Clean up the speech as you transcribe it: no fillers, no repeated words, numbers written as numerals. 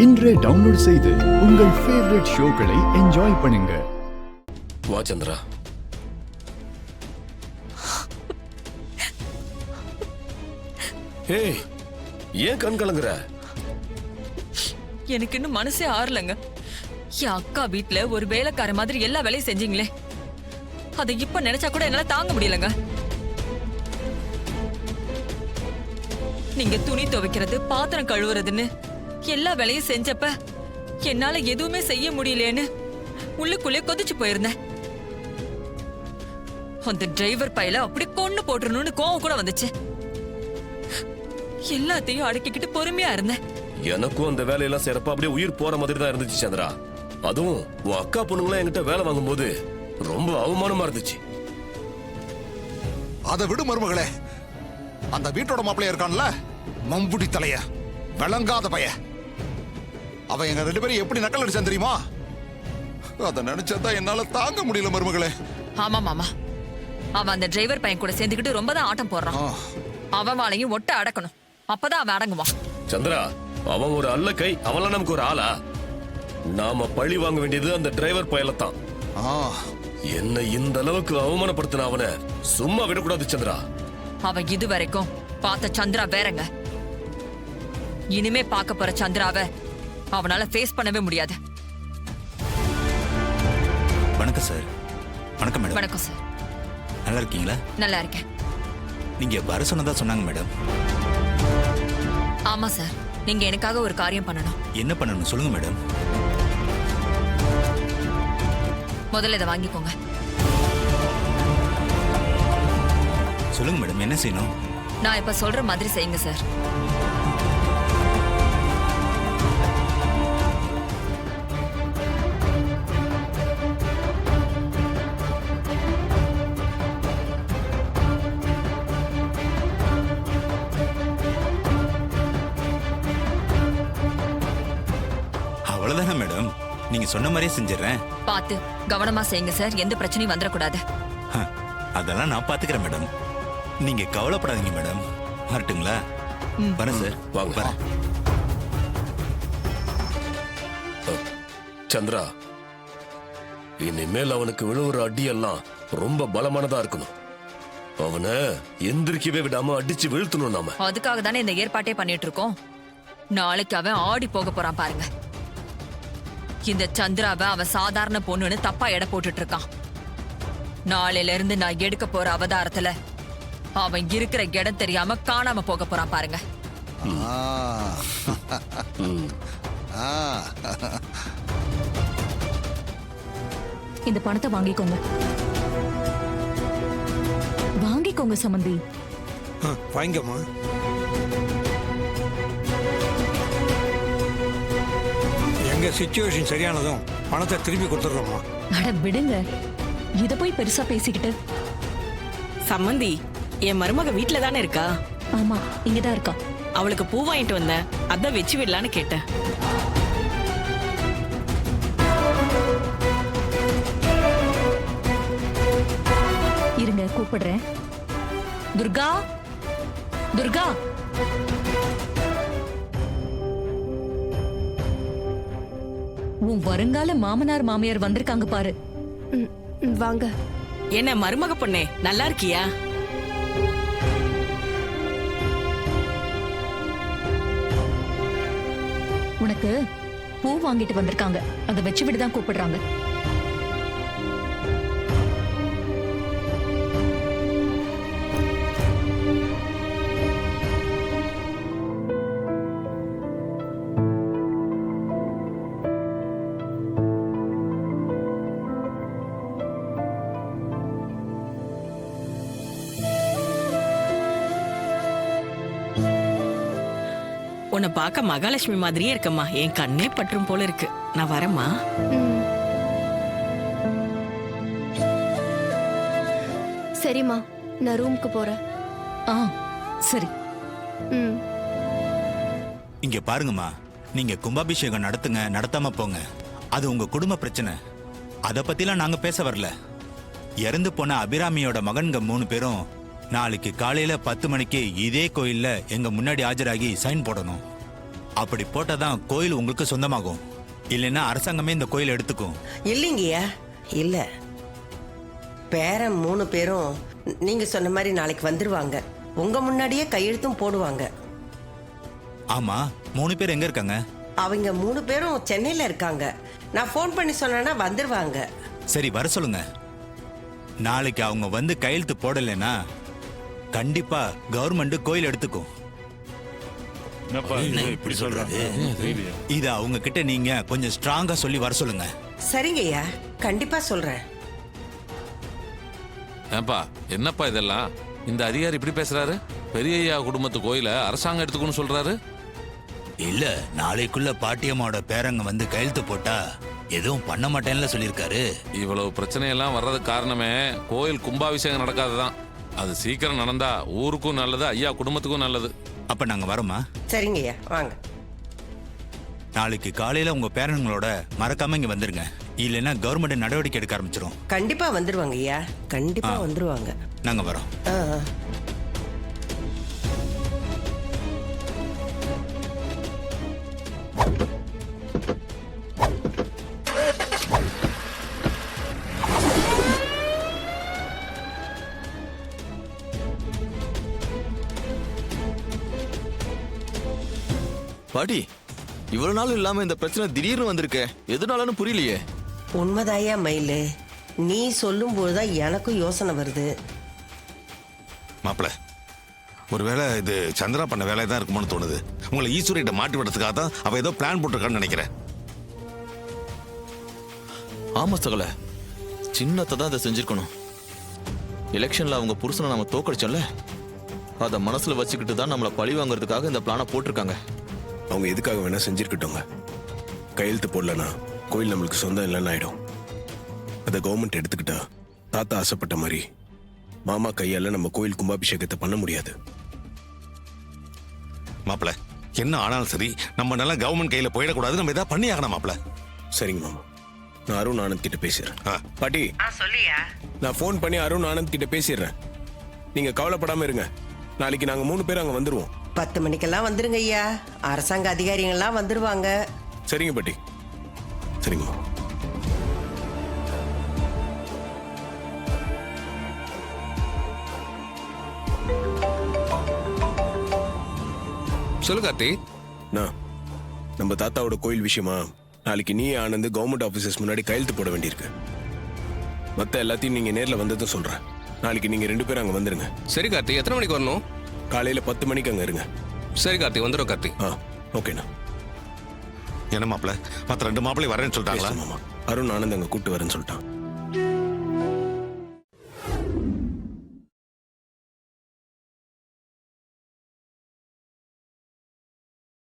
இன்றே டவுன்லோட் செய்து உங்கள் ஃபேவரட் ஷோக்களை என்ஜாய் பண்ணுங்க. வா சந்திரா. ஏய், ஏன் கண் கலங்குற? எனக்கு இன்னும் மனசே ஆறலங்க. என் அக்கா வீட்டுல ஒரு வேலைக்கார மாதிரி எல்லா வேலையும் செஞ்சீங்களே, அதை இப்ப நினைச்சா கூட என்னால தாங்க முடியலங்க. நீங்க துணி துவைக்கிறது, பாத்திரம் கழுவுறதுன்னு எல்லா வேலையும் செஞ்சப்ப என்னால எதுவுமே செய்ய முடியலன்னு உள்ளுக்குள்ளே கொதிச்சு போயிருந்தேன். அந்த டிரைவர் பையில அப்படி கொன்னு போட்டுறணும்னு கோவம் கூட வந்துச்சு. எல்லாத்தையும் அடக்கிக்கிட்டு பொறுமையா இருந்தேன். எனக்கும் அந்த வேலையெல்லாம் செய்யறப்ப அப்படியே உயிர் போற மாதிரி தான் இருந்துச்சு சந்திரா. அதுவும் உன் அக்கா பொண்ணுங்களா என்கிட்ட வேலை வாங்கும் போது ரொம்ப அவமானமா இருந்துச்சு. அதை விடு மருமகளே. அந்த வீட்டோட மாப்பிள்ளைய இருக்கான்ல, மம்புடி தலைய, விளங்காத பைய, அவன் எங்க 2 பேரும் எப்படி நக்கல் அடிச்சான் தெரியுமா? அதை நினைச்சதான் என்னால தாங்க முடியல மருமகளே. ஆமா மாமா, அவன் அந்த டிரைவர் பையன் கூட சேர்ந்துக்கிட்டு ரொம்ப தான் ஆட்டம் போடுறான். அவன் வாழையும் ஒட்ட அடக்கணும், அப்பதான் அவன் அடங்குவான். சந்திரா, அவன் ஒரு அல்ல கை, அவன்லாம் நமக்கு ஒரு ஆளா? நாம பழி வாங்க வேண்டியது அந்த டிரைவர் பயலத்தான். என்ன இந்த அளவுக்கு அவமானப்படுத்தின அவனை சும்மா விடக்கூடாது சந்திரா. அவன் இதுவரைக்கும் பார்த்த சந்திரா வேறங்க. இனிமே பார்க்க போற சந்திராவை அவனால ஃபேஸ் பண்ணவே முடியாது. வணக்கம் சார். வணக்கம் மேடம். வணக்கம் சார். நல்லா இருக்கீங்களா? நல்லா இருக்கேன். நீங்க வர சொன்னதா சொன்னாங்க மேடம். ஆமா சார், நீங்க எனக்காக ஒரு காரியம் பண்ணணும். என்ன பண்ணணும் சொல்லுங்க மேடம். முதல்ல இதை வாங்கிக்கோங்க. சொல்லுங்க மேடம், என்ன செய்யணும்? நான் இப்ப சொல்ற மாதிரி செய்யுங்க சார். அவ்வளவுதானே மேடம், நீங்க சொன்ன மாதிரியே செஞ்சிடறேன். பார்த்து கவனமா செய்யுங்க சார், எந்த பிரச்சனையும் வந்துடக்கூடாது. அதெல்லாம் நான் பாத்துக்கிறேன் மேடம், நீங்க கவலைப்படாதீங்க மேடம். வரட்டுங்களா? வரேன் சார். வாங்க. வரேன். சந்திரா, இனிமேல் அவனுக்கு விழுவுற அடியெல்லாம் ரொம்ப பலமானதா இருக்கணும். அவனை எந்திரிக்கவே விடாம அடிச்சு வீழ்த்தணும் நாம. அதுக்காக தானே இந்த ஏற்பாட்டே பண்ணிட்டு இருக்கோம். நாளைக்கு அவன் ஆடி போக போறான் பாருங்க. இந்த சந்திராவை அவன் சாதாரண பொண்ணுன்னு தப்பா எடை போட்டுட்டு இருக்கான். நாளையில இருந்து நான் எடுக்க போற அவதாரத்துல அவன் இருக்கிற இடம் தெரியாம காணாம போக போறான் பாருங்க. இந்த பணத்தை வாங்கிக்கோங்க. வாங்கிக்கோங்க சமந்தி. வாங்கிக்கோமா. எங்க சிச்சுவேஷன் சரியானதும் பணத்தை திருப்பி கொடுத்துடுறோமா. அட விடுங்க, இத போய் பெருசா பேசிக்கிட்டு. சம்மந்தி, என் மருமக வீட்டுல தானே இருக்கா? ஆமா, இங்கதான் இருக்கா. அவளுக்கு பூ வாங்கிட்டு வந்தேன், அதான் வச்சு விடலான்னு கேட்டேன். இருங்க, கூப்பிடுறேன். துர்கா, துர்கா. உன் வருங்கால மாமனார் மாமியார் வந்திருக்காங்க பாரு. வாங்க. என்ன மருமக பொண்ணே, நல்லா இருக்கியா? உனக்கு பூ வாங்கிட்டு வந்திருக்காங்க, அதை வச்சு விட்டுதான் கூப்பிடுறாங்க. உன்னை பார்க்க மகாலட்சுமி மாதிரியே இருக்கம்மா. என் கண்ணே பற்றும் போல இருக்கு. நான் வரேம்மா. சரிம்மா, நான் ரூமுக்கு போறேன். சரி. இங்க பாருங்கம்மா, நீங்க கும்பாபிஷேகம் நடத்துங்க, நடத்தாம போங்க, அது உங்க குடும்ப பிரச்சனை. அத பத்திலாம் நாங்க பேச வரல. இறந்து போன அபிராமியோட மகன்க 3 பேரும் நாளைக்கு காலையில 10 மணிக்கு இதே கோயில்ல எங்க முன்னாடி ஆஜராகி சைன் போடணும். அப்படி போட்டாதான் கோயில் உங்களுக்கு சொந்தமாகும். இல்லைன்னா அரசாங்கமே இந்த கோயில் எடுத்துக்கும். இல்லைங்கய்யா, இல்ல. பேரன் 3 பேரும் நீங்க சொன்ன மாதிரி நாளைக்கு வந்துருவாங்க. உங்க முன்னாடியே கையெழுத்தும் போடுவாங்க. ஆமா, 3 பேர் எங்க இருக்காங்க? அவங்க 3 பேரும் சென்னையில இருக்காங்க. நான் ஃபோன் பண்ணி சொன்னேன்னா வந்துருவாங்க. சரி, வர சொல்லுங்க. நாளைக்கு அவங்க வந்து கையெழுத்து போடலைன்னா கண்டிப்பா கவர்மெண்ட் கோயில் எடுத்துக்கும். இப்படி சொல்றாரு? இத அவங்க கிட்ட நீங்க கொஞ்சம் ஸ்ட்ராங்கா சொல்லி வர சொல்லுங்க. சரிங்கய்யா, கண்டிப்பா சொல்றேன். ஏப்பா, என்னப்பா இதெல்லாம்? இந்த அதிகாரி இப்படி பேசுறாரு? பெரிய ஐயா குடும்பத்து கோயில அரசாங்கம் எடுத்துக்கணும்னு சொல்றாரு. இல்ல, நாளைக்குள்ள பாட்டியம்மாவோட பேரங்க வந்து கையெழுத்து போட்டா எதுவும் பண்ண மாட்டேன்ல சொல்லியிருக்காரு. இவ்வளவு பிரச்சனையெல்லாம் வர்றதுக்கு காரணமே கோயில் கும்பாபிஷேகம் நடக்காததான். அது சீக்கிரம் நடந்தா ஊருக்கும் நல்லது, ஐயா குடும்பத்துக்கும் நல்லது. அப்ப நாங்க வரோமா? சரிங்கய்யா, வாங்க. நாளைக்கு காலையில உங்க பேரன்களோட மறக்காம இங்க வந்துருங்க. இல்லைன்னா கவர்மெண்ட் நடவடிக்கை எடுக்க ஆரம்பிச்சிரும். கண்டிப்பா வந்துருவாங்க ஐயா, கண்டிப்பா வந்துருவாங்க. நாங்க வரோம். பாட்டி, இவ்வளவு நாள் இல்லாம இந்த பிரச்சனை திடீர்னு வந்திருக்க, எதுனாலன்னு புரியலையே. உண்மைதாயா மயிலு, நீ சொல்லும் போதுதான் எனக்கும் யோசனை வருது. மாப்பிள, ஒருவேளை இது சந்திரா பண்ண வேலையை தான் இருக்குமோன்னு தோணுது. உங்களை ஈஸ்வரிட்ட மாட்டி விடுறதுக்காக தான் அவ ஏதோ பிளான் போட்டிருக்கான்னு நினைக்கிறேன். ஆமா சகல, சின்னத்தை தான் அதை செஞ்சிருக்கணும். எலெக்ஷன்ல அவங்க புருஷனை நம்ம தோக்கடிச்சோம்ல, அதை மனசுல வச்சுக்கிட்டு தான் நம்மளை பழி வாங்குறதுக்காக இந்த பிளானை போட்டிருக்காங்க. அவங்க எதுக்காக வேணா செஞ்சிருக்கட்டுங்க. கையெழுத்து போடலன்னா கோயில் நம்மளுக்கு சொந்தம் இல்லைன்னு ஆயிடும். அதை கவர்மெண்ட் எடுத்துக்கிட்டா தாத்தா ஆசைப்பட்ட மாதிரி மாமா கையால நம்ம கோயில் கும்பாபிஷேகத்தை பண்ண முடியாது. மாப்பிள, என்ன ஆனாலும் சரி, நம்ம நல்லா கவர்மெண்ட் கையில போயிடக்கூடாது. நம்ம ஏதாவது பண்ணி ஆகணும் மாப்பிள. சரிங்க மாமா, நான் அருண் ஆனந்த் கிட்ட பேசுறேன். பாட்டி, சொல்லியா? நான் ஃபோன் பண்ணி அருண் ஆனந்த் கிட்ட பேசிடுறேன். நீங்க கவலைப்படாம இருங்க. நாளைக்கு நாங்க 3 பேர் அங்க வந்துருவோம். 10 மணிக்கெல்லாம் வந்துருங்க ஐயா. அரசாங்க அதிகாரிகள்லாம் வந்துருவாங்க. சரிங்க பாட்டி, சரிங்க. சொல்லு கார்த்தி. நம்ம தாத்தாவோட கோயில் விஷயமா நாளைக்கு நீ ஆனந்த் கவர்மெண்ட் ஆபீசர்ஸ் முன்னாடி கையெழுத்து போட வேண்டியிருக்கு. மத்த எல்லாத்தையும் நீங்க நேர்ல வந்ததும் சொல்றேன். நாளைக்கு நீங்க 2 பேரும் அங்க வந்துருங்க. சரி கார்த்தி, எத்தனை மணிக்கு வரணும்? காலையில 10 மணிக்கு அங்க இருங்க. சரி கார்த்தி, வந்துடும் கார்த்தி. ஓகேண்ணா. என்ன மாப்பிள, மற்ற 2 மாப்பிள்ளை வரேன்னு சொல்லிட்டாங்களா? மாமா, அருண் ஆனந்த் அங்க கூட்டு வரேன்னு சொல்லிட்டான்.